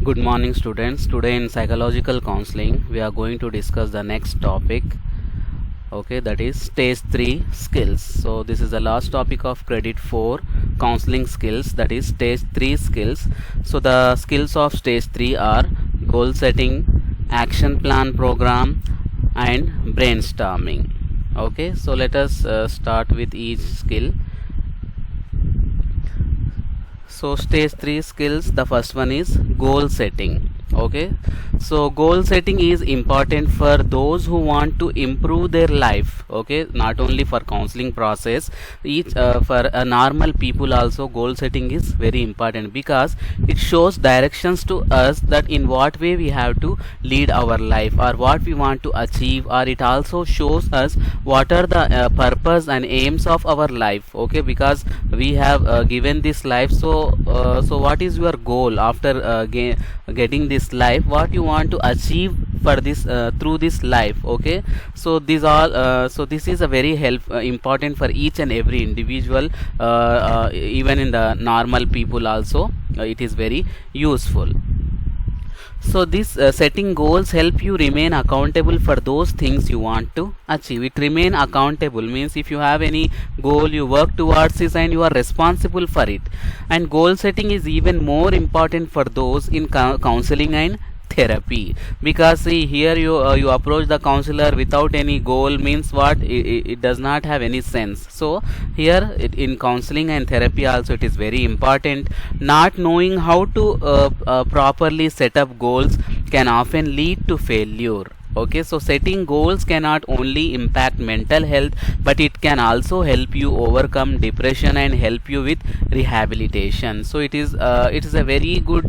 Good morning, students. Today in psychological counseling, we are going to discuss the next topic. Okay, that is stage 3 skills. So, this is the last topic of credit 4 counseling skills, that is stage 3 skills. So, the skills of stage 3 are goal setting, action plan program, and brainstorming. Okay, so let us start with each skill. So stage 3 skills, the first one is goal setting. Okay, so goal setting is important for those who want to improve their life. Okay, not only for counseling process, each for a normal people also goal setting is very important, because it shows directions to us that in what way we have to lead our life or what we want to achieve, or it also shows us what are the purpose and aims of our life. Okay, because we have given this life, so what is your goal after getting this life, what you want to achieve for this through this life. Okay, so these all so this is a very important for each and every individual, even in the normal people also it is very useful. So this setting goals help you remain accountable for those things you want to achieve. It remain accountable means if you have any goal, you work towards it and you are responsible for it. And goal setting is even more important for those in counseling and therapy, because see here you approach the counselor without any goal means what, it does not have any sense. So here in counseling and therapy also it is very important. Not knowing how to properly set up goals can often lead to failure. Okay, so setting goals cannot only impact mental health, but it can also help you overcome depression and help you with rehabilitation. So it is a very good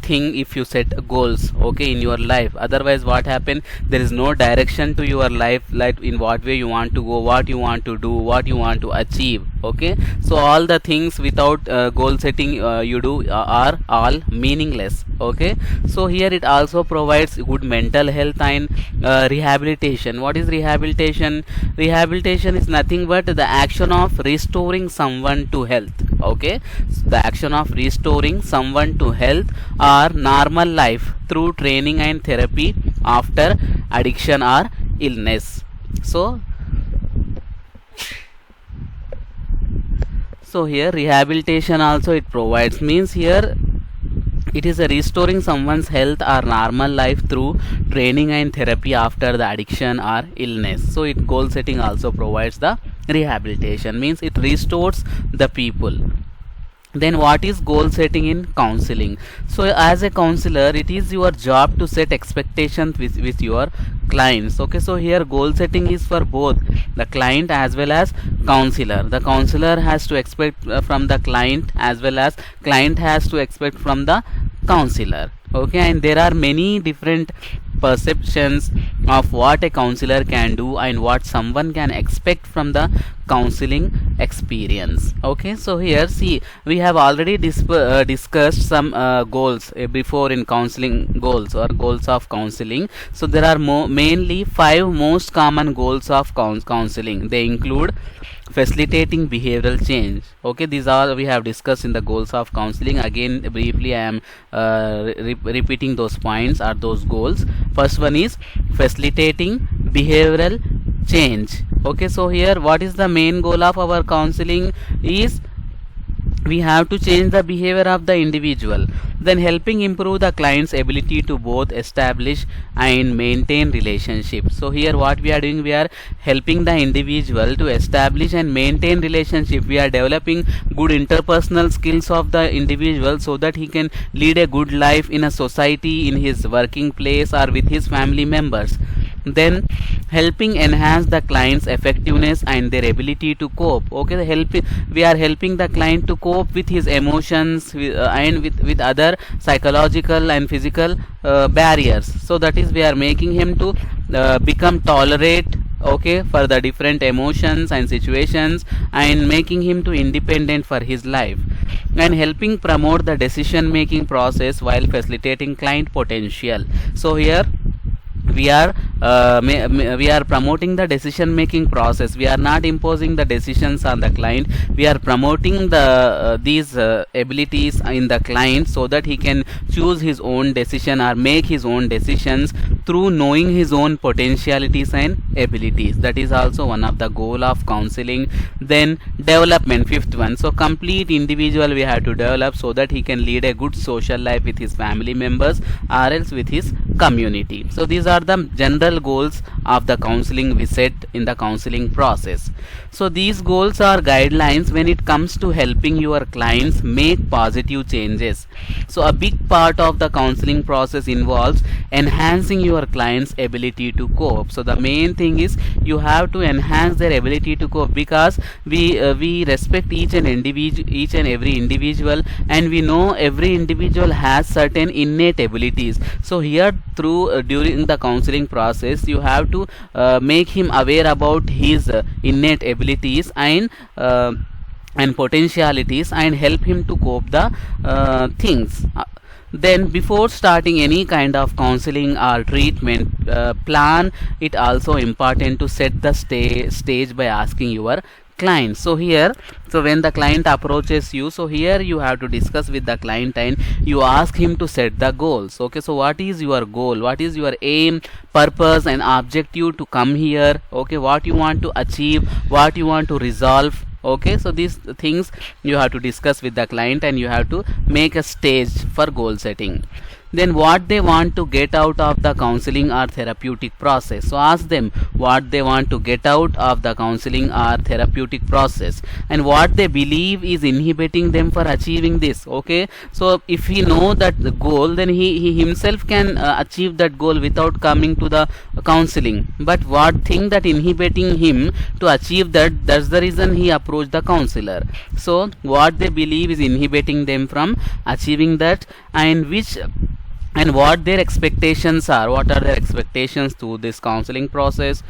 thing if you set goals, okay, in your life. Otherwise what happen, there is no direction to your life, like in what way you want to go, what you want to do, what you want to achieve. Okay, so all the things without goal setting you do are all meaningless. Okay, so here it also provides good mental health and rehabilitation. What is rehabilitation? Rehabilitation is nothing but the action of restoring someone to health. Okay, so the action of restoring someone to health or normal life through training and therapy after addiction or illness. So here rehabilitation also it provides, means here it is a restoring someone's health or normal life through training and therapy after the addiction or illness. So it goal setting also provides the rehabilitation, means it restores the people. Then what is goal setting in counseling? So as a counselor, it is your job to set expectations with your clients. Okay, so here goal setting is for both the client as well as counselor. The counselor has to expect from the client, as well as client has to expect from the counselor. Okay, and there are many different perceptions of what a counselor can do and what someone can expect from the counseling experience. Okay, so here see, we have already discussed some goals before in counseling, goals or goals of counseling. So there are mainly 5 most common goals of counseling. They include facilitating behavioral change. Okay, these are we have discussed in the goals of counseling. Again briefly I am repeating those points or those goals. First one is facilitating behavioral change. Okay, so here what is the main goal of our counseling is we have to change the behavior of the individual, then helping improve the client's ability to both establish and maintain relationships. So here what we are doing, we are helping the individual to establish and maintain relationship. We are developing good interpersonal skills of the individual so that he can lead a good life in a society, in his working place or with his family members. Then helping enhance the client's effectiveness and their ability to cope. Okay, we are helping the client to cope with his emotions and with other psychological and physical barriers. So that is, we are making him to become tolerate, okay, for the different emotions and situations, and making him to independent for his life, and helping promote the decision making process while facilitating client potential. So here we are promoting the decision making process. We are not imposing the decisions on the client. We are promoting these abilities in the client so that he can choose his own decision or make his own decisions through knowing his own potentialities and abilities. That is also one of the goal of counseling. Then development, fifth one. So complete individual we have to develop so that he can lead a good social life with his family members or else with his community. So these are the general goals of the counseling we set in the counseling process. So these goals are guidelines when it comes to helping your clients make positive changes. So a big part of the counseling process involves enhancing your client's ability to cope. So the main thing is you have to enhance their ability to cope, because we respect each and every individual, and we know every individual has certain innate abilities. So here through during the counseling process you have to make him aware about his innate abilities and potentialities and help him to cope the things. Then before starting any kind of counseling or treatment plan, it also important to set the stage by asking your client. So here, so when the client approaches you, so here you have to discuss with the client and you ask him to set the goals. Okay, so what is your goal, what is your aim, purpose and objective to come here? Okay, what you want to achieve, what you want to resolve? Okay, so these things you have to discuss with the client and you have to make a stage for goal setting. Then what they want to get out of the counseling or therapeutic process. So ask them what they want to get out of the counseling or therapeutic process and what they believe is inhibiting them for achieving this. Okay, so if he know that the goal, then he himself can achieve that goal without coming to the counseling. But what thing that inhibiting him to achieve that, that's the reason he approached the counselor. So what they believe is inhibiting them from achieving that, and what their expectations are, what are their expectations to this counseling process,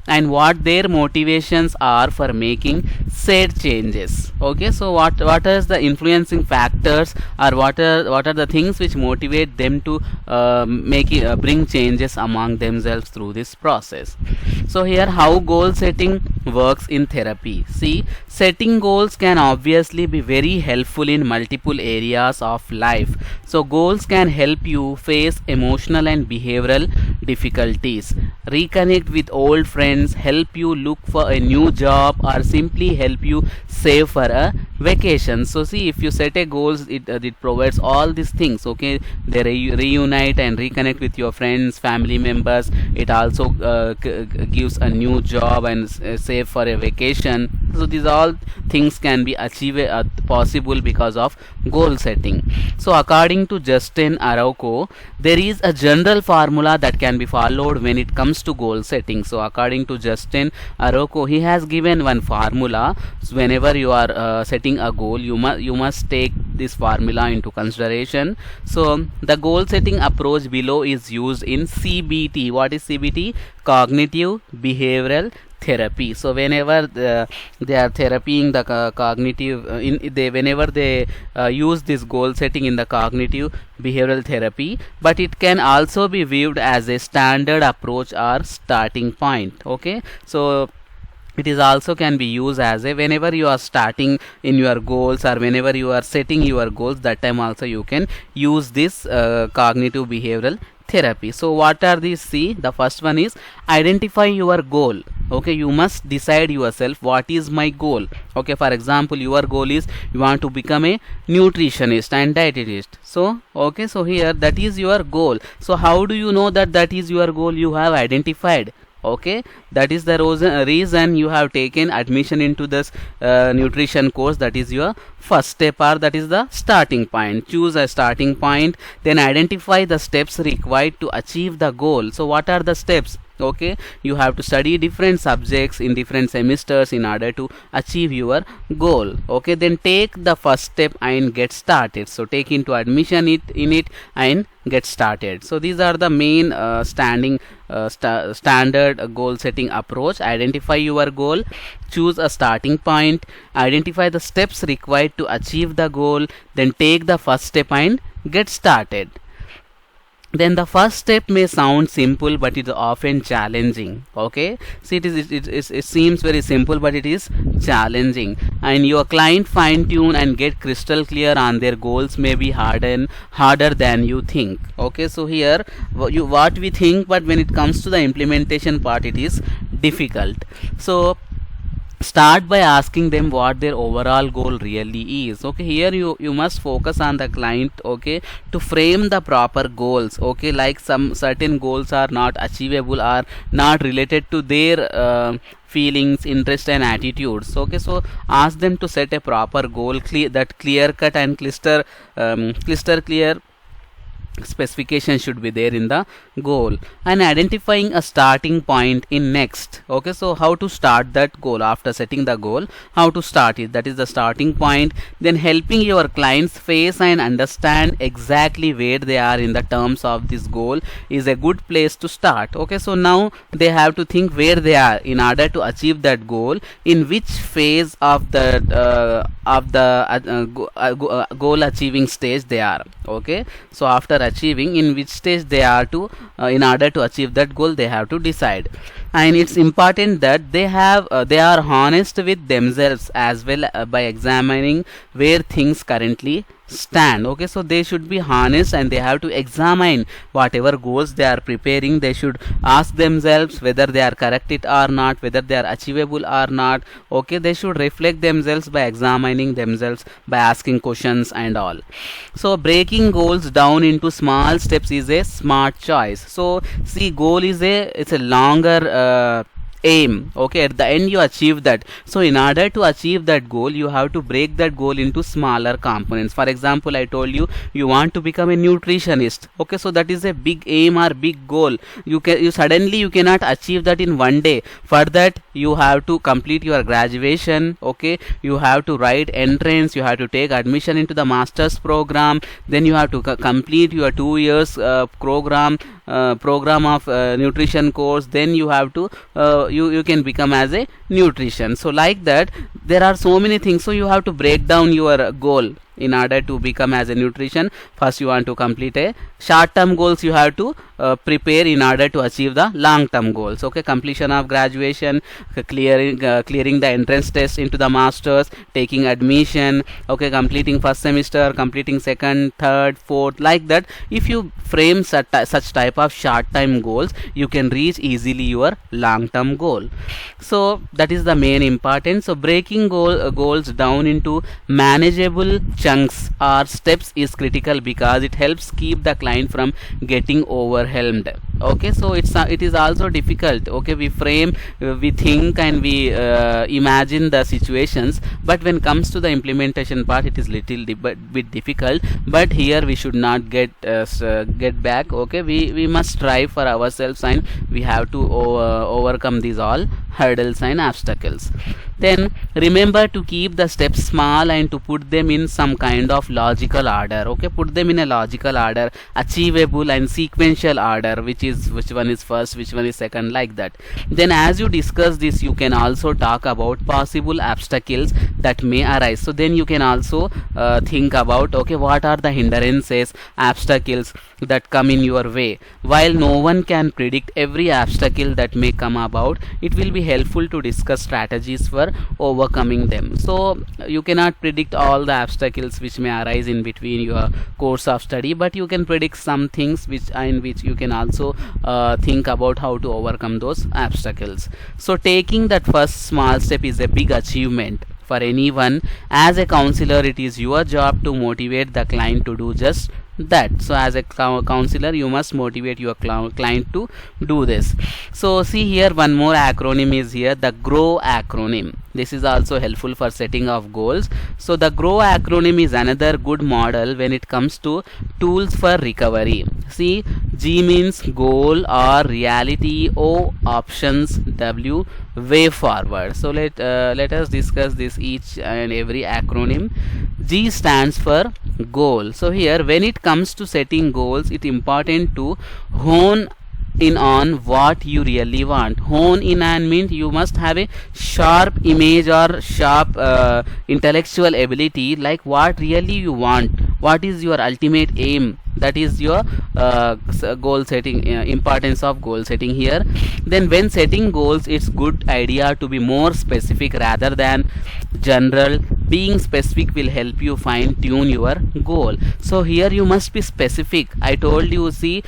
and what their motivations are for making said changes. Okay, so what is the influencing factors, or what are the things which motivate them to bring changes among themselves through this process. So here how goal setting works in therapy. See, setting goals can obviously be very helpful in multiple areas of life. So goals can help you face emotional and behavioral difficulties, reconnect with old friends, help you look for a new job, or simply help you save for a vacation. So see, if you set a goals, it provides all these things. Okay, they reunite and reconnect with your friends, family members. It also gives a new job and save for a vacation. So these all things can be achieved possible because of goal setting. So according to Justin Arauco, there is a general formula that can be followed when it comes to goal setting. So according to Justin Arauco, he has given one formula. So whenever you are setting a goal, you must take this formula into consideration. So the goal setting approach below is used in CBT. What is CBT? Cognitive behavioral therapy. So whenever they are therapying the cognitive whenever they use this goal setting in the cognitive behavioral therapy, but it can also be viewed as a standard approach or starting point. Okay, so it is also can be used as a whenever you are starting in your goals or whenever you are setting your goals, that time also you can use this cognitive behavioral therapy. So what are these? See, the first one is identify your goal. Okay, you must decide yourself what is my goal. Okay, for example, your goal is you want to become a nutritionist and dietitian. So okay, so here that is your goal. So how do you know that that is your goal? You have identified. Okay, that is the reason you have taken admission into this nutrition course. That is your first step, or that is the starting point. Choose a starting point, then identify the steps required to achieve the goal. So what are the steps? Okay, you have to study different subjects in different semesters in order to achieve your goal. Okay, then take the first step and get started. So take into admission in it and get started. So these are the main standard goal setting approach. Identify your goal, choose a starting point, identify the steps required to achieve the goal, then take the first step and get started. Then the first step may sound simple, but it is often challenging. Okay, see, it seems very simple, but it is challenging, and your client fine tune and get crystal clear on their goals may be harder than you think. Okay, so here what we think, but when it comes to the implementation part, it is difficult. So start by asking them what their overall goal really is. Okay, here you must focus on the client, okay, to frame the proper goals. Okay, like some certain goals are not achievable, are not related to their feelings, interest and attitudes. Okay, so ask them to set a proper goal, clear cut and crystal clear specification should be there in the goal, and identifying a starting point in next. Okay, so how to start that goal after setting the goal, how to start it, that is the starting point. Then helping your clients face and understand exactly where they are in the terms of this goal is a good place to start. Okay, so now they have to think where they are in order to achieve that goal, in which phase of the goal achieving stage they are. Okay, so after achieving, in which stage they are to in order to achieve that goal, they have to decide. And it's important that they are honest with themselves as well, by examining where things currently stand. Okay, so they should be honest and they have to examine whatever goals they are preparing. They should ask themselves whether they are correct it or not, whether they are achievable or not. Okay, they should reflect themselves by examining themselves, by asking questions and all. So breaking goals down into small steps is a smart choice. So see, goal is it's a longer aim. Okay, at the end you achieve that. So in order to achieve that goal, you have to break that goal into smaller components. For example, I told you want to become a nutritionist. Okay, so that is a big aim or big goal. You cannot achieve that in one day. For that you have to complete your graduation. Okay, you have to write entrance, you have to take admission into the master's program, then you have to complete your 2 years program of nutrition course, then you have to you can become as a nutrition. So like that, there are so many things. So you have to break down your goal. In order to become as a nutrition, first you want to complete a short term goals, you have to prepare in order to achieve the long term goals. Okay, completion of graduation, clearing the entrance test into the masters, taking admission. Okay, completing first semester, completing second, third, fourth, like that. If you frame such type of short time goals, you can reach easily your long term goal. So that is the main importance. So breaking goals down into manageable chunks or steps is critical, because it helps keep the client from getting overwhelmed. Okay, so it is also difficult. Okay, we frame, we think and we imagine the situations, but when comes to the implementation part, it is little bit difficult. But here we should not get back. Okay, we must strive for ourselves and we have to overcome these all hurdles and obstacles. Then remember to keep the steps small and to put them in some kind of logical order. Okay, put them in a logical order, achievable and sequential order, which one is first, which one is second, like that. Then as you discuss this, you can also talk about possible obstacles that may arise. So then you can also think about, okay, what are the hindrances, obstacles that come in your way. While no one can predict every obstacle that may come about, it will be helpful to discuss strategies for overcoming them. So you cannot predict all the obstacles which may arise in between your course of study, but you can predict some things which you can also think about how to overcome those obstacles. So taking that first small step is a big achievement for anyone. As a counselor, it is your job to motivate the client to do just that. So as a counselor, you must motivate your client to do this. So see, here one more acronym is here, the GROW acronym. This is also helpful for setting of goals. So the GROW acronym is another good model when it comes to tools for recovery. See, G means goal or reality, O options, W way forward. So let us discuss this each and every acronym. G stands for goal. So here, when it comes to setting goals, it's important to hone in on what you really want. Hone in and means you must have a sharp image or sharp intellectual ability, like what really you want, what is your ultimate aim. That is your goal setting, importance of goal setting here. Then when setting goals, it's good idea to be more specific rather than general. Being specific will help you fine tune your goal. So here you must be specific. I told you, see,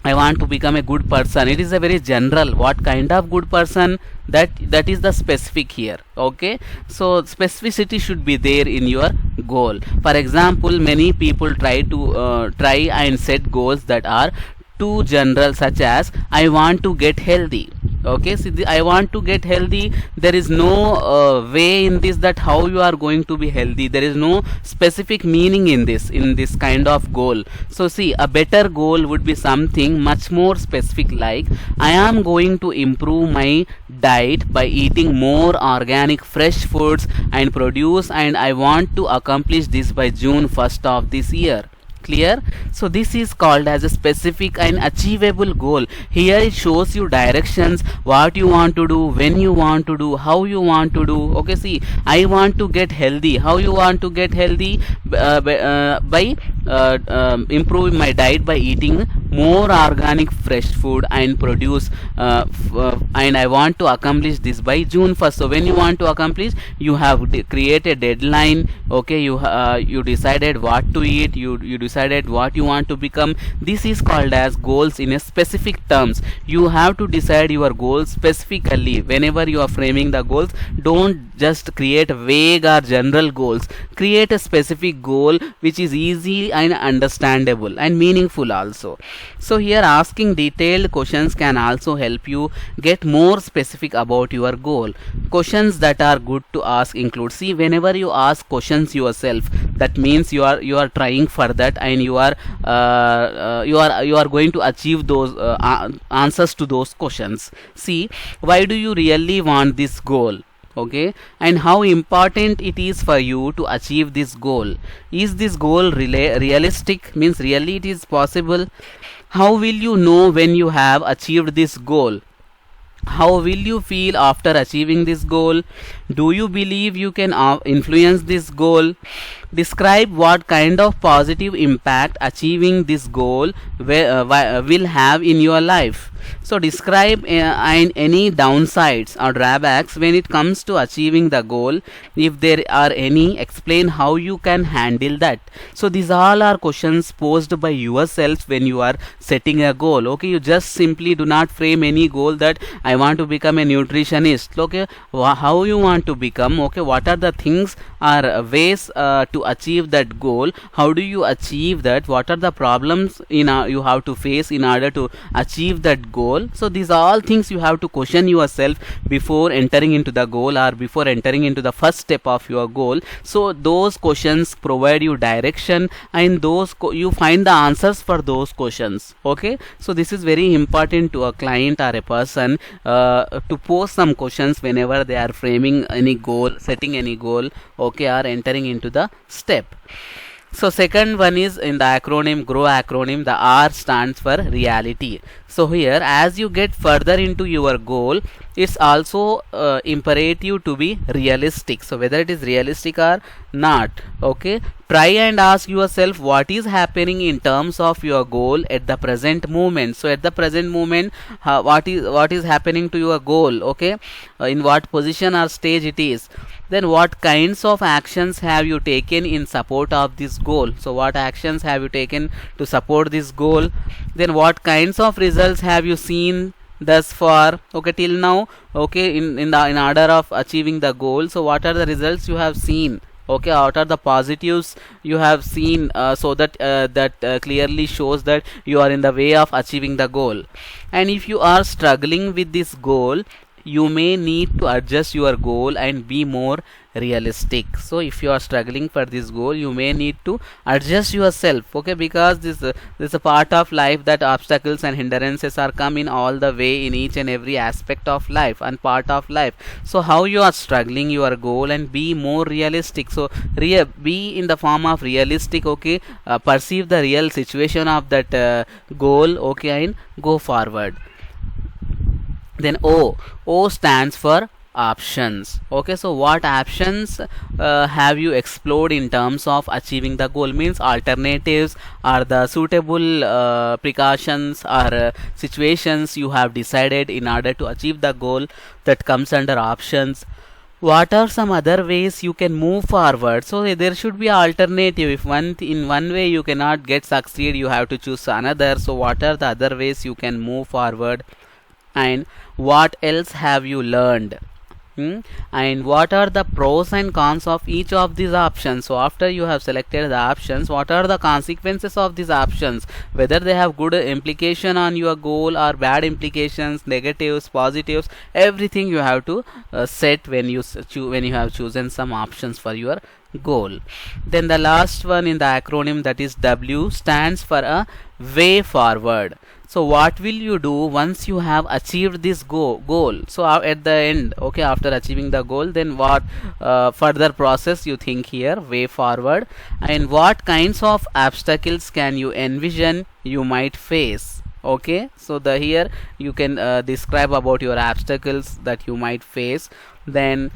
I want to become a good person. It is a very general. What kind of good person? That is the specific here. Okay. So specificity should be there in your goal. For example, many people try and set goals that are too general, such as I want to get healthy. Okay, see, I want to get healthy. There is no way in this that how you are going to be healthy. There is no specific meaning in this kind of goal. So see, a better goal would be something much more specific, like I am going to improve my diet by eating more organic fresh foods and produce, and I want to accomplish this by June 1st of this year. Clear? So this is called as a specific and achievable goal. Here it shows you directions, what you want to do, when you want to do, how you want to do. Okay, see, I want to get healthy. How you want to get healthy? By improving my diet by eating more organic fresh food and produce, and I want to accomplish this by June 1st. So when you want to accomplish, you have create a deadline. Okay, you decided what to eat, you decided what you want to become. This is called as goals in a specific terms. You have to decide your goals specifically. Whenever you are framing the goals, don't just create vague or general goals. Create a specific goal which is easy and understandable and meaningful also. So here asking detailed questions can also help you get more specific about your goal. Questions that are good to ask include, see, whenever you ask questions yourself, that means you are trying for that, and you are going to achieve those answers to those questions. See, why do you really want this goal? Okay, and how important it is for you to achieve this goal. Is this goal realistic, means really it is possible? How will you know when you have achieved this goal? How will you feel after achieving this goal? Do you believe you can influence this goal? Describe what kind of positive impact achieving this goal will have in your life. So describe any downsides or drawbacks when it comes to achieving the goal. If there are any, explain how you can handle that. So these all are questions posed by yourself when you are setting a goal. Okay, you just simply do not frame any goal that I want to become a nutritionist. Okay, how you want to become? Okay, what are the things or ways to achieve that goal? How do you achieve that? What are the problems you have to face in order to achieve that goal? So these are all things you have to question yourself before entering into the goal or before entering into the first step of your goal. So those questions provide you direction, and you find the answers for those questions. Okay, so this is very important to a client or a person to pose some questions whenever they are framing any goal, setting any goal, okay, or entering into the step. So second one is in the acronym, GROW acronym, the R stands for reality. So here, as you get further into your goal, it's also imperative to be realistic. So whether it is realistic or not, okay, try and ask yourself what is happening in terms of your goal at the present moment. So at the present moment, what is happening to your goal? Okay, in what position or stage it is. Then what kinds of actions have you taken in support of this goal? So what actions have you taken to support this goal? Then what kinds of results have you seen thus far, okay, till now, okay, in order of achieving the goal? So what are the results you have seen? Okay, what are the positives you have seen, so that clearly shows that you are in the way of achieving the goal. And if you are struggling with this goal, you may need to adjust your goal and be more realistic. So if you are struggling for this goal, you may need to adjust yourself, okay, because this is a part of life that obstacles and hindrances are come in all the way in each and every aspect of life and part of life. So how you are struggling your goal, and be more realistic. So be in the form of realistic, okay, perceive the real situation of that goal, okay, and go forward. Then O stands for options. Okay, so what options have you explored in terms of achieving the goal? Means alternatives are the suitable precautions or situations you have decided in order to achieve the goal, that comes under options. What are some other ways you can move forward? So there should be alternative. If in one way you cannot get succeed, you have to choose another. So what are the other ways you can move forward? And what else have you learned? And what are the pros and cons of each of these options? So after you have selected the options, what are the consequences of these options, whether they have good implication on your goal or bad implications, negatives, positives, everything you have to set when you have chosen some options for your goal. Then the last one in the acronym, that is W, stands for a way forward. So what will you do once you have achieved this goal? So at the end, okay, after achieving the goal, then what further process you think here, way forward, and what kinds of obstacles can you envision you might face? Okay, so here you can describe about your obstacles that you might face. Then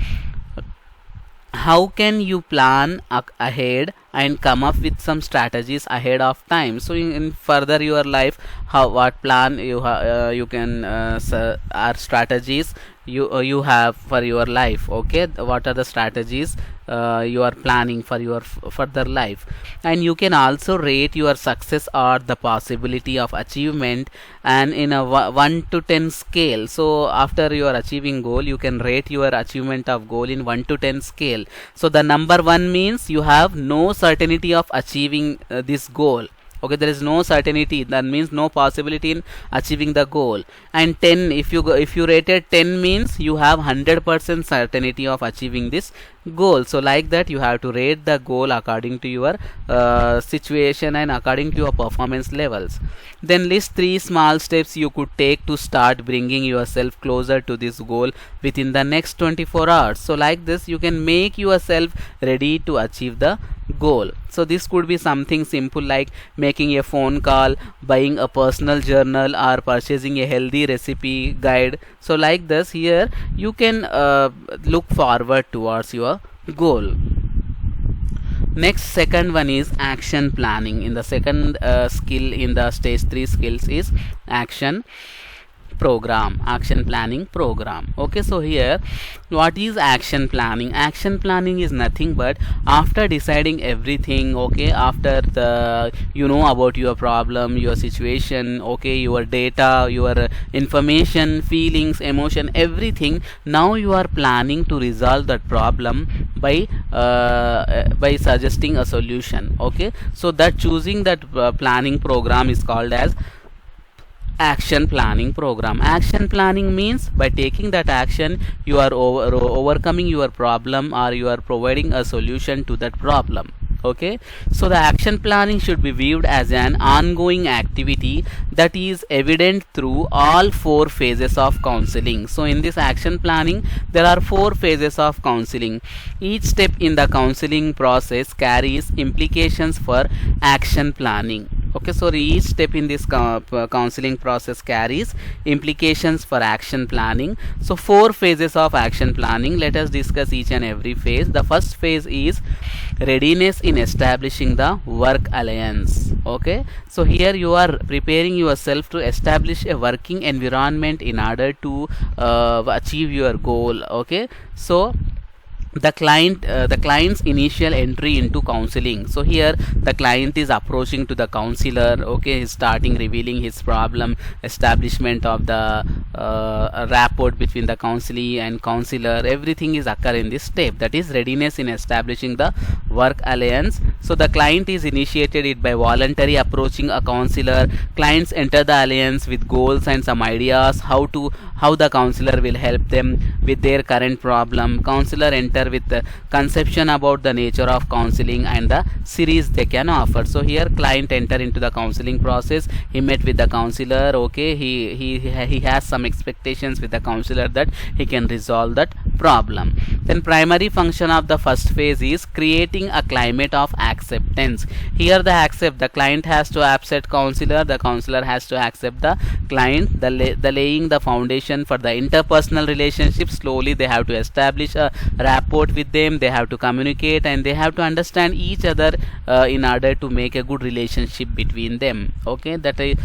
how can you plan ahead and come up with some strategies ahead of time? So in further your life, what plan you can are strategies you have for your life. Okay, what are the strategies you are planning for your further life? And you can also rate your success or the possibility of achievement, and in a 1 to 10 scale. So after you are achieving goal, you can rate your achievement of goal in 1 to 10 scale. So the number 1 means you have no certainty of achieving this goal. Okay, there is no certainty, that means no possibility in achieving the goal. And 10, if you rated 10, means you have 100% certainty of achieving this goal. So like that you have to rate the goal according to your situation and according to your performance levels. Then list 3 small steps you could take to start bringing yourself closer to this goal within the next 24 hours. So like this you can make yourself ready to achieve the goal. So this could be something simple like making a phone call, buying a personal journal, or purchasing a healthy recipe guide. So like this, here you can look forward towards your goal. Next, second one is action planning. In the second skill in the stage 3 skills is action planning program. Okay, so here what is action planning? Action planning is nothing but after deciding everything, okay, after the about your problem, your situation, okay, your data, your information, feelings, emotion, everything, now you are planning to resolve that problem by suggesting a solution. Okay, so that choosing that planning program is called as action planning program. Action planning means by taking that action you are overcoming your problem, or you are providing a solution to that problem. Okay, so the action planning should be viewed as an ongoing activity that is evident through all 4 phases of counseling. So in this action planning there are 4 phases of counseling. Each step in the counseling process carries implications for action planning. Okay, so each step in this counseling process carries implications for action planning. So 4 phases of action planning. Let us discuss each and every phase. The first phase is readiness in establishing the work alliance. Okay, so here you are preparing yourself to establish a working environment in order to achieve your goal. Okay, so the client's initial entry into counseling. So here the client is approaching to the counselor. Okay, he's starting revealing his problem, establishment of the rapport between the counselee and counselor. Everything is occur in this step, that is readiness in establishing the work alliance. So the client is initiated it by voluntary approaching a counselor. Clients enter the alliance with goals and some ideas how the counselor will help them with their current problem. Counselor enter with the conception about the nature of counseling and the series they can offer. So here client enter into the counseling process. He met with the counselor. Okay, he has some expectations with the counselor that he can resolve that problem. Then primary function of the first phase is creating a climate of acceptance. Here the client has to accept counselor, the counselor has to accept the client, the laying the foundation for the interpersonal relationship. Slowly they have to establish a rapport with them, they have to communicate, and they have to understand each other in order to make a good relationship between them. Okay, that is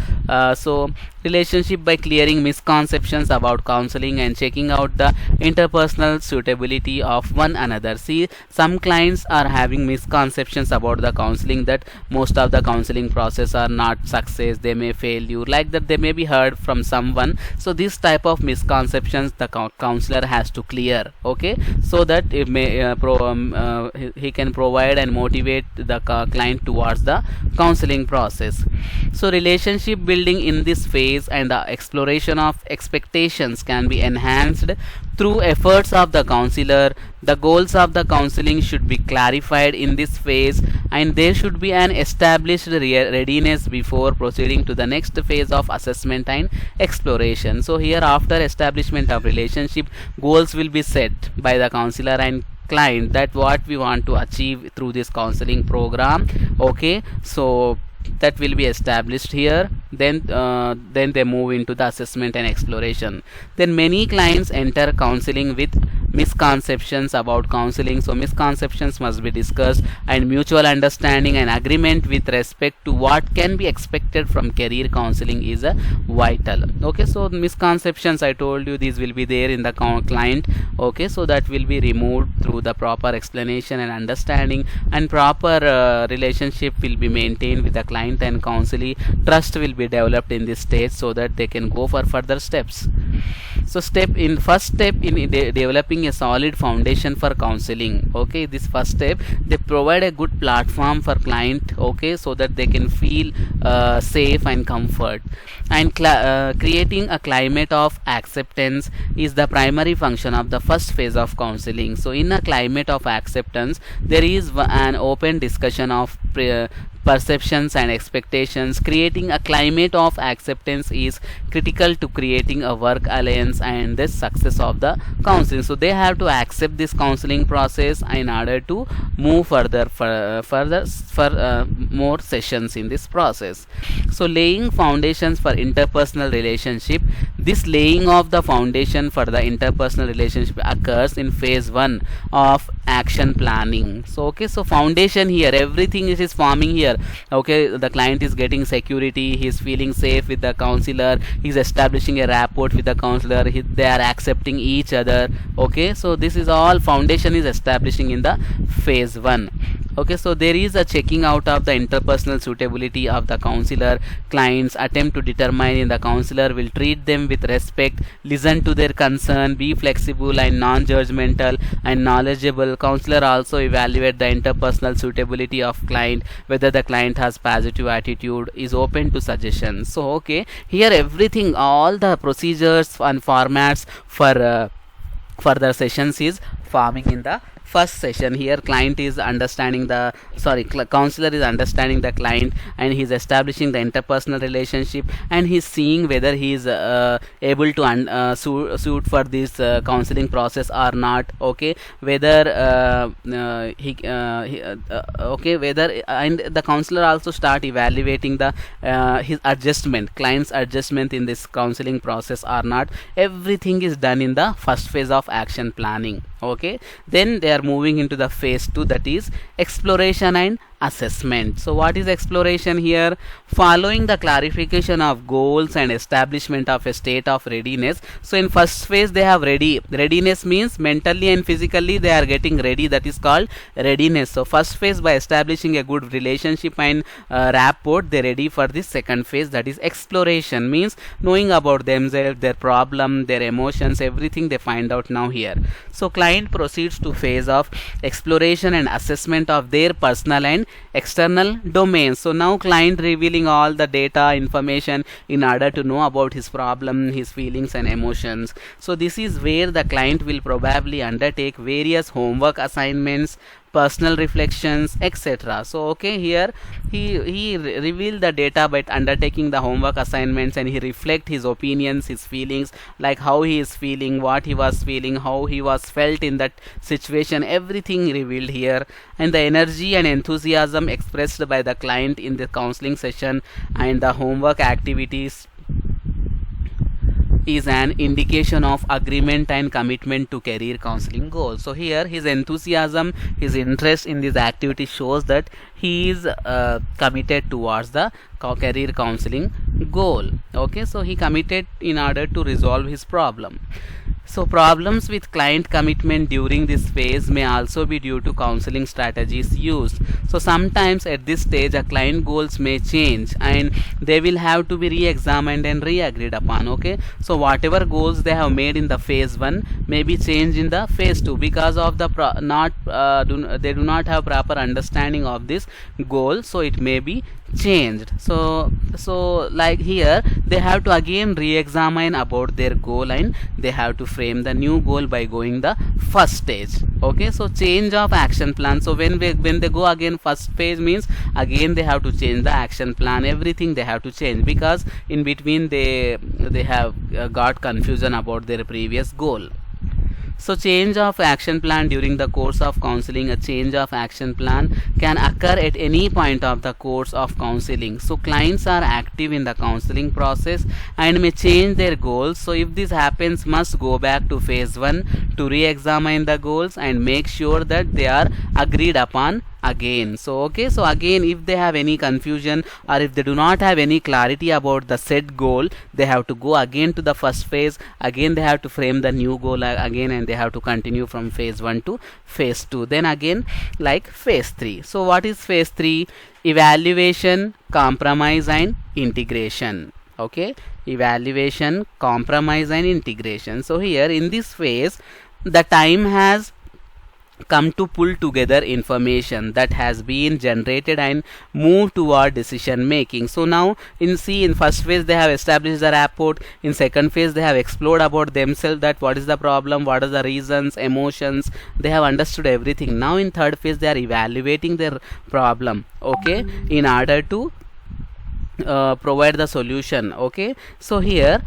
so relationship by clearing misconceptions about counseling and checking out the interpersonal suitability of one another. See, some clients are having misconceptions about the counseling, that most of the counseling process are not success, they may fail you, like that they may be heard from someone. So this type of misconceptions the counselor has to clear, okay, so that it may he can provide and motivate the client towards the counseling process. So relationship building in this phase and the exploration of expectations can be enhanced through efforts of the counselor. The goals of the counseling should be clarified in this phase, and there should be an established readiness before proceeding to the next phase of assessment and exploration. So here, after establishment of relationship, goals will be set by the counselor and client, that what we want to achieve through this counseling program. Okay, so that will be established here. Then they move into the assessment and exploration. Then many clients enter counseling with misconceptions about counseling. So misconceptions must be discussed, and mutual understanding and agreement with respect to what can be expected from career counseling is vital. Okay, so misconceptions, I told you, these will be there in the client. Okay, so that will be removed through the proper explanation and understanding, and proper relationship will be maintained with the client and counselee. Trust will be developed in this stage so that they can go for further steps. So first step in developing a solid foundation for counseling. Okay, this first step, they provide a good platform for client, okay, so that they can feel safe and comfort. And creating a climate of acceptance is the primary function of the first phase of counseling. So in a climate of acceptance, there is an open discussion of perceptions and expectations. Creating a climate of acceptance is critical to creating a work alliance and the success of the counseling. So they have to accept this counseling process in order to move further for more sessions in this process. So laying foundations for interpersonal relationship. This laying of the foundation for the interpersonal relationship occurs in phase 1 of action planning. So okay, so foundation here, everything is forming here. Okay, the client is getting security, he is feeling safe with the counselor, he is establishing a rapport with the counselor, they are accepting each other. Okay, so this is all foundation is establishing in the phase 1. Okay, so there is a checking out of the interpersonal suitability of the counselor. Clients attempt to determine in the counselor will treat them with respect, listen to their concern, be flexible and non-judgmental and knowledgeable. Counselor also evaluate the interpersonal suitability of client, whether the client has positive attitude, is open to suggestions. So okay, here everything, all the procedures and formats for further sessions is forming in the first session. Here client is understanding the counselor is understanding the client, and he is establishing the interpersonal relationship, and he is seeing whether he is able to suit for this counseling process or not. Okay, whether whether and the counselor also start evaluating the his client's adjustment in this counseling process or not. Everything is done in the first phase of action planning. Okay, then they are moving into the phase 2, that is exploration and assessment. So what is exploration here? Following the clarification of goals and establishment of a state of readiness. So in first phase they have readiness means mentally and physically they are getting ready, that is called readiness. So first phase, by establishing a good relationship and rapport, they are ready for this second phase, that is exploration, means knowing about themselves, their problem, their emotions, everything they find out now here. So client proceeds to phase of exploration and assessment of their personal and external domains. So now client revealing all the data information in order to know about his problem, his feelings and emotions. So this is where the client will probably undertake various homework assignments, personal reflections, etc. So okay, here he revealed the data by undertaking the homework assignments, and he reflect his opinions, his feelings, like how he is feeling, what he was feeling, how he was felt in that situation, everything revealed here. And the energy and enthusiasm expressed by the client in the counseling session and the homework activities is an indication of agreement and commitment to career counseling goals. So here his enthusiasm, his interest in this activity shows that he is committed towards the career counseling goal. Okay, so he committed in order to resolve his problem. So problems with client commitment during this phase may also be due to counseling strategies used. So sometimes at this stage a client goals may change and they will have to be re-examined and re-agreed upon. Okay, so whatever goals they have made in the phase 1 may be changed in the phase 2 because of the they do not have proper understanding of this goal, so it may be changed. So like here they have to again re-examine about their goal and they have to frame the new goal by going the first stage. Okay, so change of action plan. So when they go again first phase means again they have to change the action plan, everything they have to change because in between they have got confusion about their previous goal. So change of action plan during the course of counseling. A change of action plan can occur at any point of the course of counseling. So clients are active in the counseling process and may change their goals. So if this happens, must go back to phase 1 to re-examine the goals and make sure that they are agreed upon again. So okay, so again if they have any confusion or if they do not have any clarity about the set goal, they have to go again to the first phase, again they have to frame the new goal again, and they have to continue from phase 1 to phase 2, then again like phase 3. So what is phase 3? Evaluation, compromise and integration. Okay, evaluation, compromise and integration. So here in this phase the time has come to pull together information that has been generated and move toward decision making. So now in first phase they have established the rapport, in second phase they have explored about themselves, that what is the problem, what are the reasons, emotions, they have understood everything. Now in third phase they are evaluating their problem, okay, in order to provide the solution. Okay, so here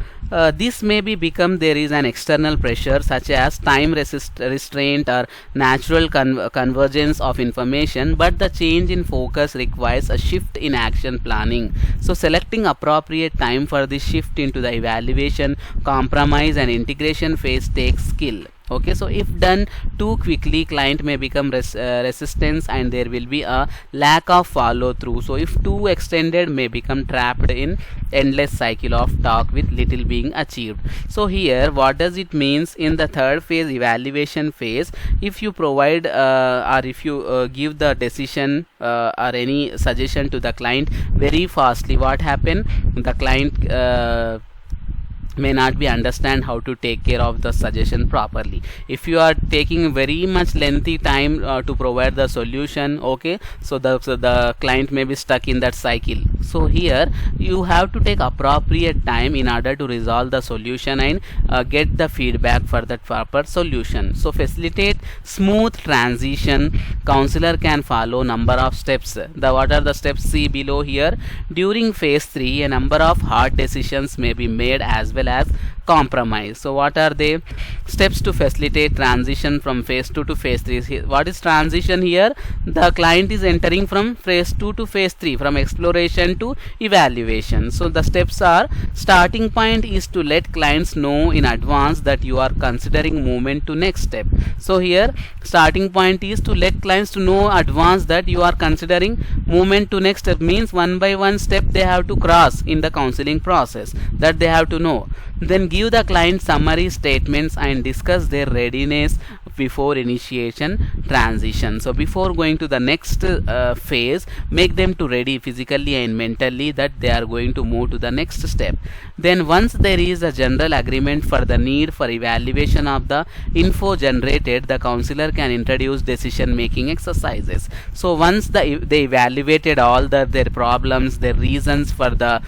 this may be become there is an external pressure such as time restraint or natural convergence of information, but the change in focus requires a shift in action planning. So selecting appropriate time for this shift into the evaluation, compromise and integration phase takes skill. Okay, so if done too quickly, client may become resistance and there will be a lack of follow through. So if too extended, may become trapped in endless cycle of talk with little being achieved. So here what does it means? In the third phase, evaluation phase, if you provide or if you give the decision or any suggestion to the client very fastly, what happen? The client may not be understand how to take care of the suggestion properly. If you are taking very much lengthy time to provide the solution, okay, so the client may be stuck in that cycle. So here you have to take appropriate time in order to resolve the solution and get the feedback for that proper solution. So facilitate smooth transition, counselor can follow number of steps. What are the steps? See below here. During phase 3 a number of hard decisions may be made as well as compromise. So what are they? Steps to facilitate transition from phase 2 to phase 3. What is transition here? The client is entering from phase 2 to phase 3, from exploration to evaluation. So the steps are: starting point is to let clients know in advance that you are considering movement to next step. So here starting point is to let clients to know advance that you are considering movement to next step, means one by one step they have to cross in the counseling process, that they have to know. Then give the client summary statements and discuss their readiness before initiation transition. So before going to the next phase, make them to ready physically and mentally that they are going to move to the next step. Then once there is a general agreement for the need for evaluation of the info generated, the counselor can introduce decision making exercises. So once they evaluated all their problems, their reasons for the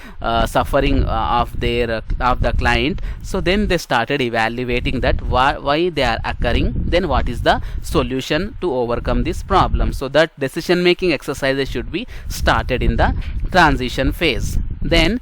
suffering of the client, so then they started evaluating that why they are occurring, then then what is the solution to overcome this problem. So that decision making exercises should be started in the transition phase. Then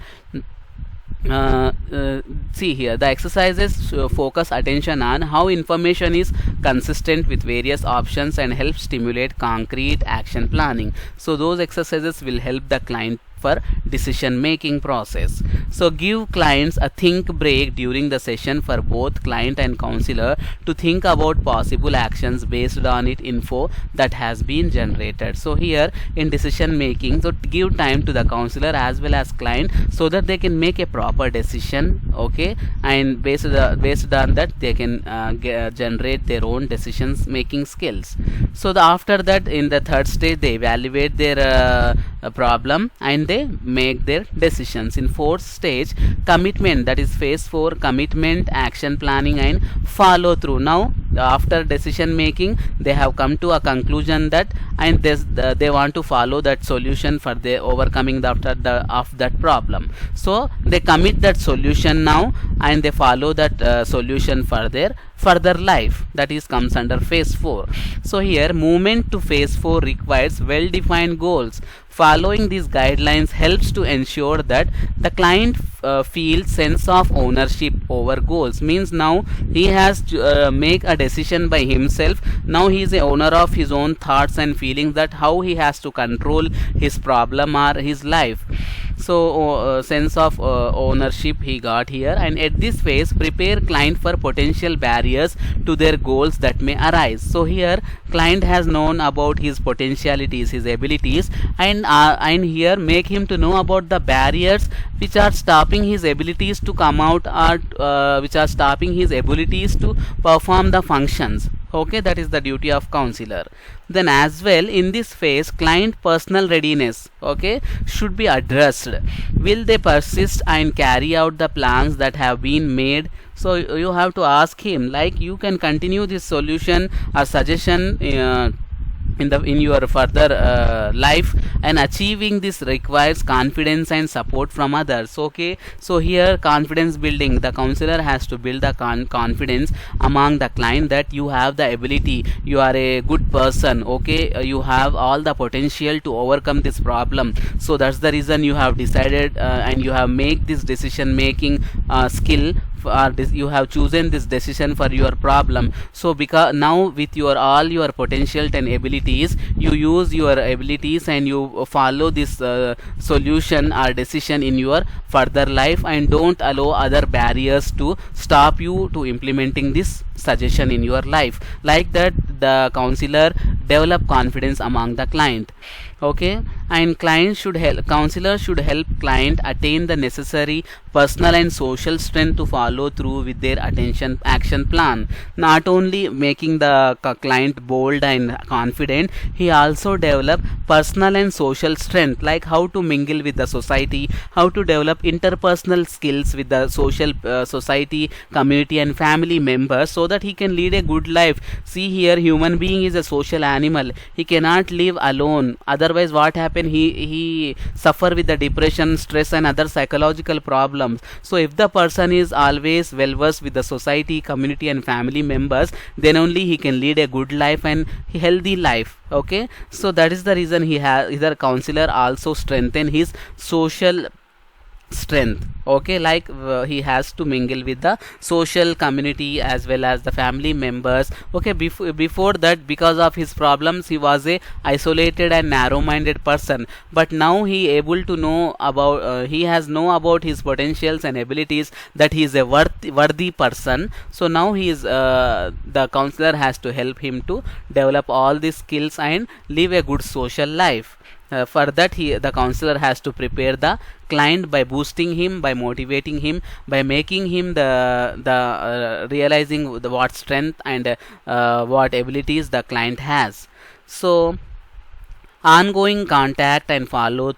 see here, the exercises focus attention on how information is consistent with various options and help stimulate concrete action planning. So those exercises will help the client for decision making process. So give clients a think break during the session for both client and counselor to think about possible actions based on it info that has been generated. So here in decision making, so give time to the counselor as well as client so that they can make a proper decision, okay, and based on that they can generate their own decisions making skills. So after that, in the third stage, they evaluate their problem and they make their decisions. In fourth stage, commitment, that is phase 4, commitment, action planning and follow through. Now after decision making, they have come to a conclusion that, and they want to follow that solution for the overcoming of that problem. So they commit that solution now and they follow that solution for their further life. That is comes under phase 4. So here movement to phase 4 requires well defined goals. Following these guidelines helps to ensure that the client feels sense of ownership over goals. Means now he has to make a decision by himself. Now he is the owner of his own thoughts and feelings, that how he has to control his problem or his life. So sense of ownership he got here. And at this phase, prepare client for potential barriers to their goals that may arise. So here client has known about his potentialities, his abilities, and here make him to know about the barriers which are stopping his abilities to come out, or which are stopping his abilities to perform the functions. Okay, that is the duty of counselor. Then as well, in this phase, client personal readiness, okay, should be addressed. Will they persist and carry out the plans that have been made? So you have to ask him, like, you can continue this solution or suggestion in your further life, and achieving this requires confidence and support from others. Okay, so here confidence building, the counselor has to build the confidence among the client that you have the ability, you are a good person, okay, you have all the potential to overcome this problem. So that's the reason you have decided and you have made this decision making skill, you have chosen this decision for your problem. So because now with your all your potential and abilities, you use your abilities and you follow this solution or decision in your further life, and don't allow other barriers to stop you to implementing this suggestion in your life. Like that, the counselor develop confidence among the client. Okay, and counselor should help client attain the necessary personal and social strength to follow through with their action plan. Not only making the client bold and confident, he also develop personal and social strength, like how to mingle with the society, how to develop interpersonal skills with the social society, community and family members, so that he can lead a good life. See here, human being is a social animal. He cannot live alone. Otherwise what happen, he suffer with the depression, stress and other psychological problems. So if the person is always well versed with the society, community and family members, then only he can lead a good life and healthy life. Okay, so that is the reason either counselor also strengthen his social strength. Okay, like he has to mingle with the social community as well as the family members. Okay, before that, because of his problems, he was a isolated and narrow minded person, but now he able to know about he has know about his potentials and abilities, that he is a worthy person. So now he is the counselor has to help him to develop all these skills and live a good social life. For that, the counselor has to prepare the client by boosting him, by motivating him, by making him the realizing what strength and what abilities the client has. So ongoing contact and follow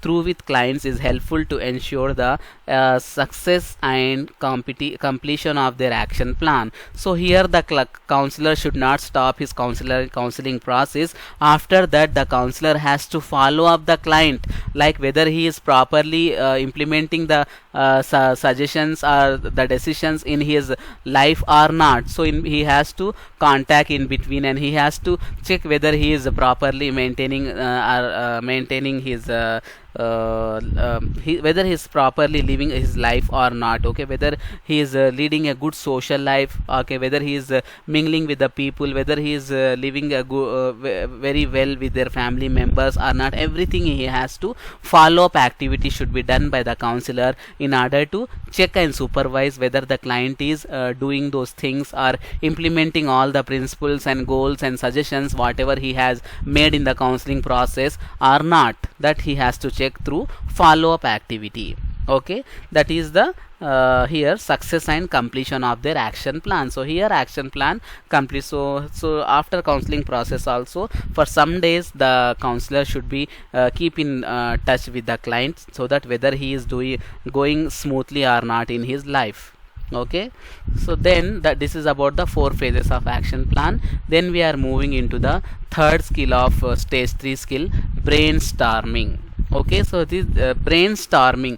through with clients is helpful to ensure the success and completion of their action plan. So here the counselor should not stop his counseling process. After that, the counselor has to follow up the client, like whether he is properly implementing the suggestions or the decisions in his life or not. So he has to contact in between, and he has to check whether he is properly maintaining his whether he is properly living his life or not. Okay, whether he is leading a good social life. Okay, whether he is mingling with the people, whether he is living a very well with their family members or not. Everything he has to follow up activity should be done by the counselor in order to check and supervise whether the client is doing those things or implementing all the principles and goals and suggestions whatever he has made in the counseling process or not. That he has to check through follow up activity. Okay, that is the here success and completion of their action plan. So here action plan complete. So after counseling process also, for some days the counselor should be keep in touch with the client, so that whether he is going smoothly or not in his life. Okay, so then this is about the 4 phases of action plan. Then we are moving into the third skill of stage 3 skill, brainstorming. Okay, so this brainstorming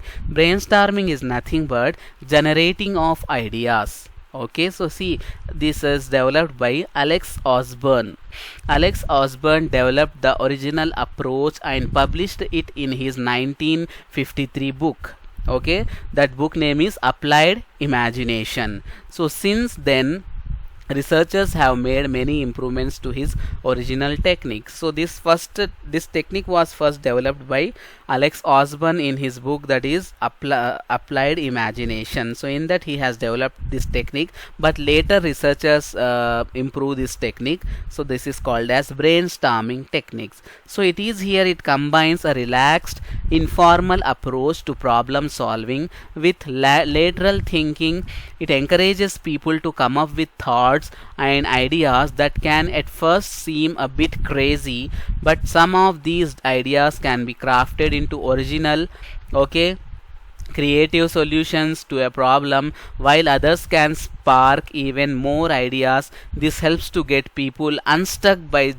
is nothing but generating of ideas. Okay, so see, this is developed by Alex Osborne. Alex Osborne developed the original approach and published it in his 1953 book. Okay, that book name is Applied Imagination. So since then, researchers have made many improvements to his original technique. So this technique was first developed by Alex Osborne in his book, that is Applied Imagination. So in that he has developed this technique, but later researchers improve this technique. So this is called as brainstorming techniques. So it combines a relaxed, informal approach to problem solving with lateral thinking. It encourages people to come up with thoughts and ideas that can at first seem a bit crazy, but some of these ideas can be crafted into original, okay, creative solutions to a problem, while others can spark even more ideas. This helps to get people unstuck by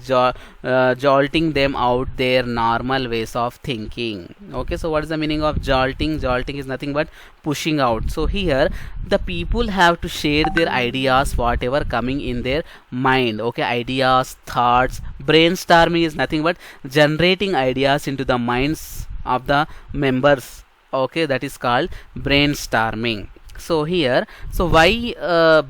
jolting them out their normal ways of thinking. Okay, so what is the meaning of jolting? Jolting is nothing but pushing out. So here the people have to share their ideas, whatever coming in their mind. Okay, ideas, thoughts. Brainstorming is nothing but generating ideas into the minds of the members. Okay, that is called brainstorming. So here, so why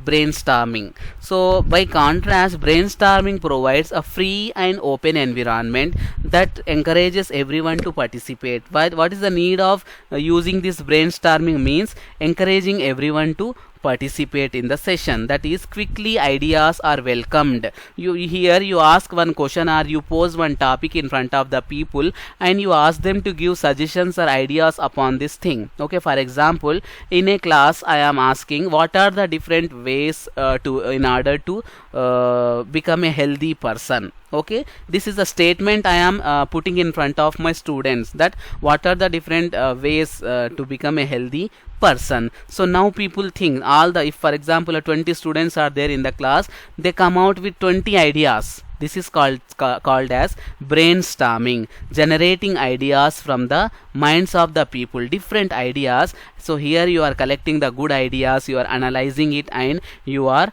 brainstorming? So by contrast, brainstorming provides a free and open environment that encourages everyone to participate. What is the need of using this brainstorming? Means encouraging everyone to participate in the session. That is, quickly ideas are welcomed. You ask one question or you pose one topic in front of the people and you ask them to give suggestions or ideas upon this thing. Okay, for example, in a class I am asking what are the different ways in order to become a healthy person. Okay, this is a statement I am putting in front of my students, that what are the different ways to become a healthy person. So now people think if for example 20 students are there in the class, they come out with 20 ideas. This is called as brainstorming, generating ideas from the minds of the people, different ideas. So here you are collecting the good ideas, you are analyzing it, and you are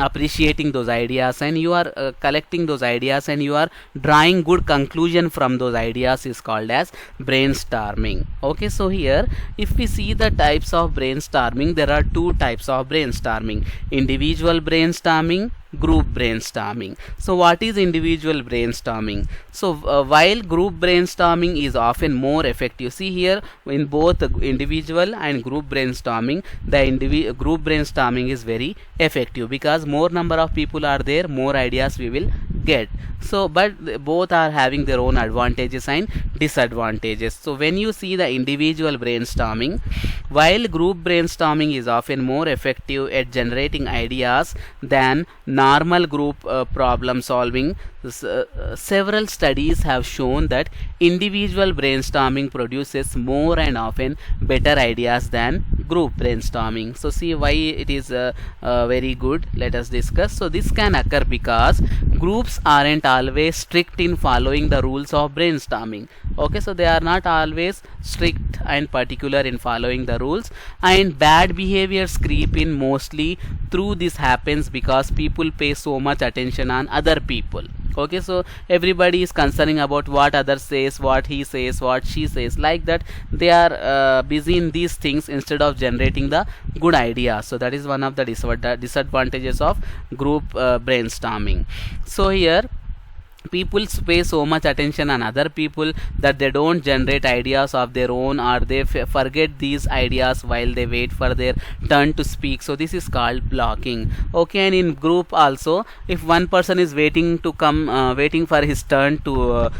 appreciating those ideas, and you are collecting those ideas, and you are drawing good conclusion from those ideas, is called as brainstorming. Okay, so here if we see the types of brainstorming, there are 2 types of brainstorming: individual brainstorming, group brainstorming. So what is individual brainstorming? So while group brainstorming is often more effective, see here in both individual and group brainstorming, the group brainstorming is very effective, because more number of people are there, more ideas we will get. So but both are having their own advantages and disadvantages. So when you see the individual brainstorming, while group brainstorming is often more effective at generating ideas than normal group problem solving, several studies have shown that individual brainstorming produces more and often better ideas than group brainstorming. So see why it is very good. Let us discuss. So this can occur because groups aren't always strict in following the rules of brainstorming. Okay, so they are not always strict and particular in following the rules, and bad behaviors creep in mostly through this happens because people pay so much attention on other people. Okay, so everybody is concerning about what others says, what he says, what she says, like that they are busy in these things instead of generating the good idea. So that is one of the disadvantages of group brainstorming. So here people pay so much attention on other people that they don't generate ideas of their own, or they forget these ideas while they wait for their turn to speak. So this is called blocking. Okay, and in group also, if one person is waiting to come waiting for his turn to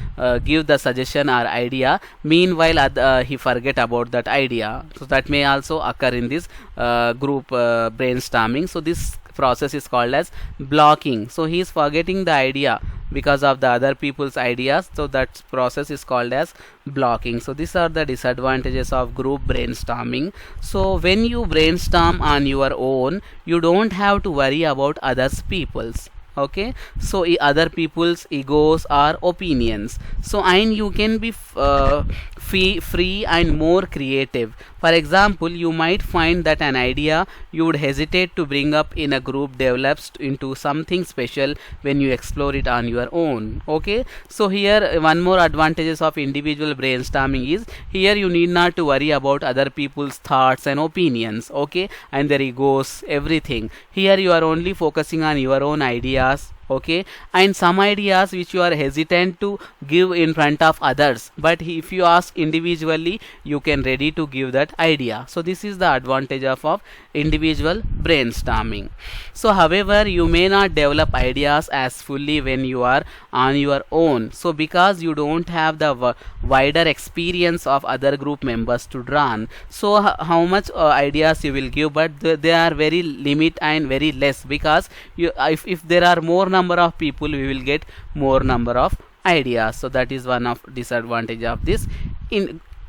give the suggestion or idea, meanwhile he forget about that idea. So that may also occur in this group brainstorming. So this process is called as blocking. So he is forgetting the idea because of the other people's ideas. So that process is called as blocking. So these are the disadvantages of group brainstorming. So when you brainstorm on your own, you don't have to worry about others people's. Okay, so other people's egos or opinions. So and you can be free and more creative. For example, you might find that an idea you would hesitate to bring up in a group develops into something special when you explore it on your own. Okay, so here one more advantages of individual brainstorming is, here you need not to worry about other people's thoughts and opinions, okay, and their egos, everything. Here you are only focusing on your own ideas. Okay, and some ideas which you are hesitant to give in front of others, but if you ask individually, you can ready to give that idea. So this is the advantage of individual brainstorming. So however, you may not develop ideas as fully when you are on your own, so because you don't have the wider experience of other group members to draw on. So how much ideas you will give, but they are very limit and very less, because you if there are more number of people, we will get more number of ideas. So that is one of disadvantage of this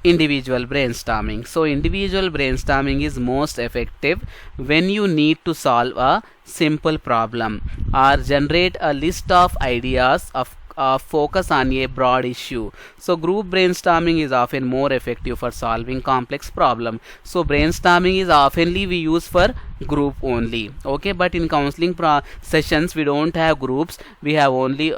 individual brainstorming. So individual brainstorming is most effective when you need to solve a simple problem or generate a list of ideas of focus on a broad issue. So group brainstorming is often more effective for solving complex problem. So brainstorming is oftenly we use for group only. Okay, but in counseling sessions we don't have groups, we have only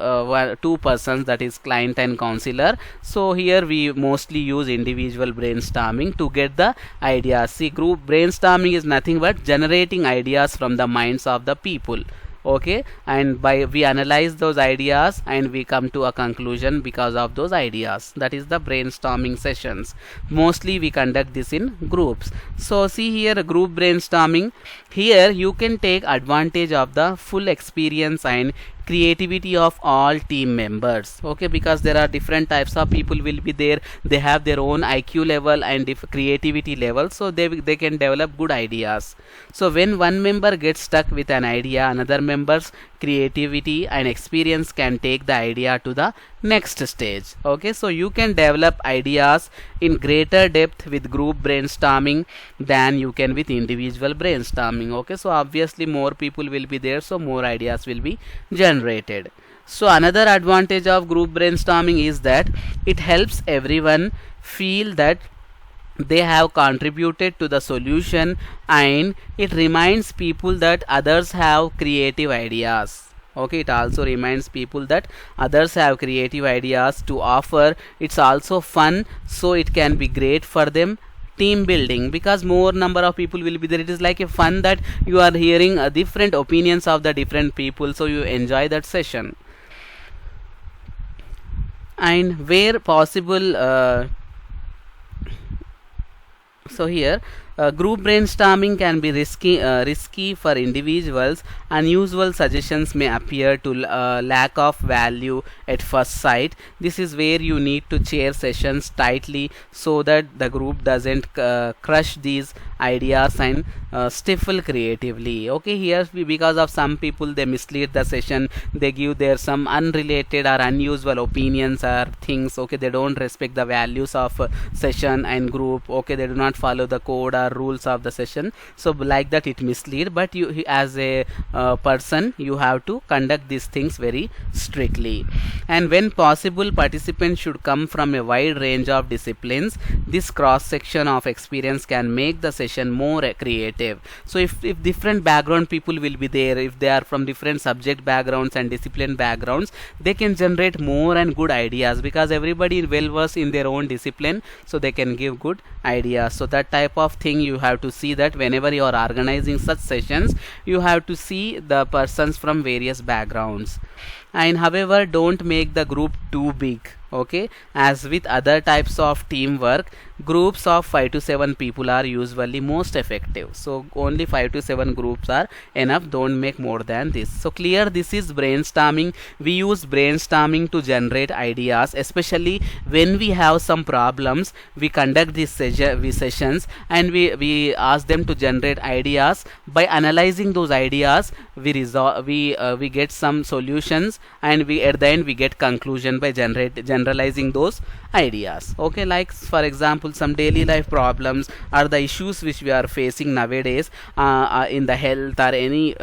two persons, that is client and counselor. So here we mostly use individual brainstorming to get the ideas. See, group brainstorming is nothing but generating ideas from the minds of the people. Okay, and by we analyze those ideas and we come to a conclusion because of those ideas. That is the brainstorming sessions. Mostly we conduct this in groups. So see here, group brainstorming, here you can take advantage of the full experience and creativity of all team members. Okay, because there are different types of people will be there, they have their own IQ level and creativity level, so they can develop good ideas. So when one member gets stuck with an idea, another member's creativity and experience can take the idea to the next stage. Okay, so you can develop ideas in greater depth with group brainstorming than you can with individual brainstorming. Okay, so obviously more people will be there, so more ideas will be generated. So another advantage of group brainstorming is that it helps everyone feel that they have contributed to the solution, and it reminds people that others have creative ideas. Okay, it also reminds people that others have creative ideas to offer. It's also fun, so it can be great for them. Team building, because more number of people will be there, it is like a fun that you are hearing different opinions of the different people, so you enjoy that session. And where possible, so here Group brainstorming can be risky for individuals. Unusual suggestions may appear to lack of value at first sight. This is where you need to chair sessions tightly so that the group doesn't crush these ideas and stifle creatively. Okay, here because of some people, they mislead the session, they give their some unrelated or unusual opinions or things. Okay, they don't respect the values of session and group. Okay, they do not follow the code or rules of the session, so like that it mislead. But you as a person, you have to conduct these things very strictly. And when possible, participants should come from a wide range of disciplines. This cross section of experience can make the session more creative. So if different background people will be there, if they are from different subject backgrounds and discipline backgrounds, they can generate more and good ideas, because everybody is well versed in their own discipline, so they can give good ideas. So that type of thing you have to see, that whenever you are organizing such sessions, you have to see the persons from various backgrounds. And however, don't make the group too big. Okay, as with other types of teamwork, groups of 5 to 7 people are usually most effective. So only 5 to 7 groups are enough, don't make more than this. So clear, this is brainstorming. We use brainstorming to generate ideas, especially when we have some problems. We conduct these sessions and we ask them to generate ideas. By analyzing those ideas, we get some solutions, and we at the end we get conclusion by generalizing those ideas. Okay, like for example, some daily life problems are the issues which we are facing nowadays in the health or any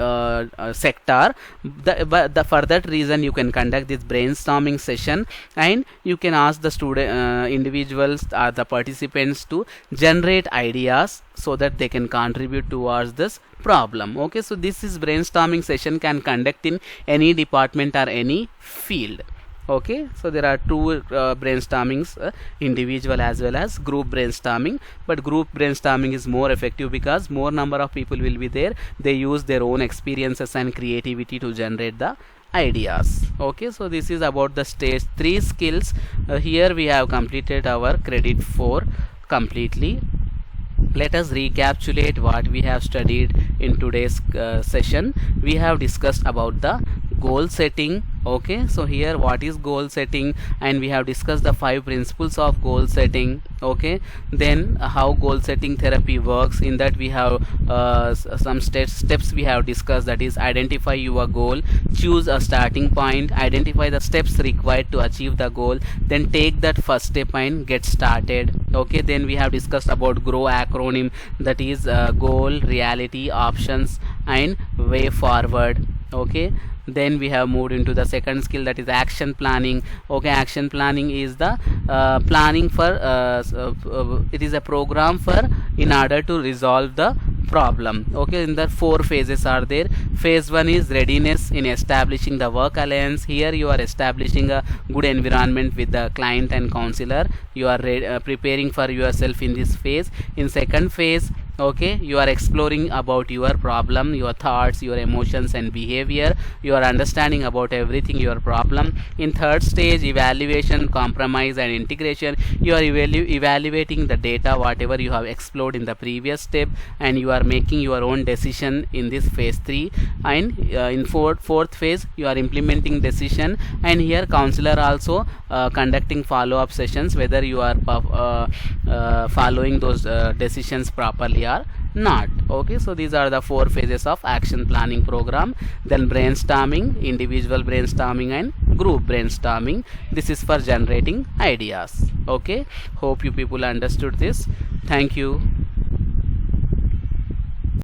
sector. For that reason, you can conduct this brainstorming session, and you can ask the individuals or the participants to generate ideas so that they can contribute towards this problem. Okay, so this is brainstorming session can conduct in any department or any field. Okay, so there are two brainstormings, individual as well as group brainstorming. But group brainstorming is more effective because more number of people will be there. They use their own experiences and creativity to generate the ideas. Okay, so this is about the stage 3 skills. Here we have completed our credit 4 completely. Let us recapitulate what we have studied in today's session. We have discussed about the goal setting. Okay, so here what is goal setting, and we have discussed the 5 principles of goal setting. Okay, then how goal setting therapy works. In that we have some steps we have discussed, that is identify your goal, choose a starting point, identify the steps required to achieve the goal, then take that first step and get started. Okay, then we have discussed about GROW acronym, that is goal, reality, options and way forward. Okay, then we have moved into the second skill, that is action planning. Okay, action planning is the planning for it is a program for in order to resolve the problem. Okay, in the 4 phases are there. Phase 1 is readiness in establishing the work alliance. Here you are establishing a good environment with the client and counselor. You are preparing for yourself in this phase. In second phase, okay, you are exploring about your problem, your thoughts, your emotions and behavior. You are understanding about everything, your problem. In third stage, evaluation, compromise and integration. You are evaluating the data whatever you have explored in the previous step, and you are making your own decision in this phase 3. And in fourth phase, you are implementing decision, and here counselor also conducting follow-up sessions whether you are following those decisions properly or not. Okay, so these are the 4 phases of action planning program. Then brainstorming, individual brainstorming and group brainstorming. This is for generating ideas. Okay, hope you people understood this. Thank you.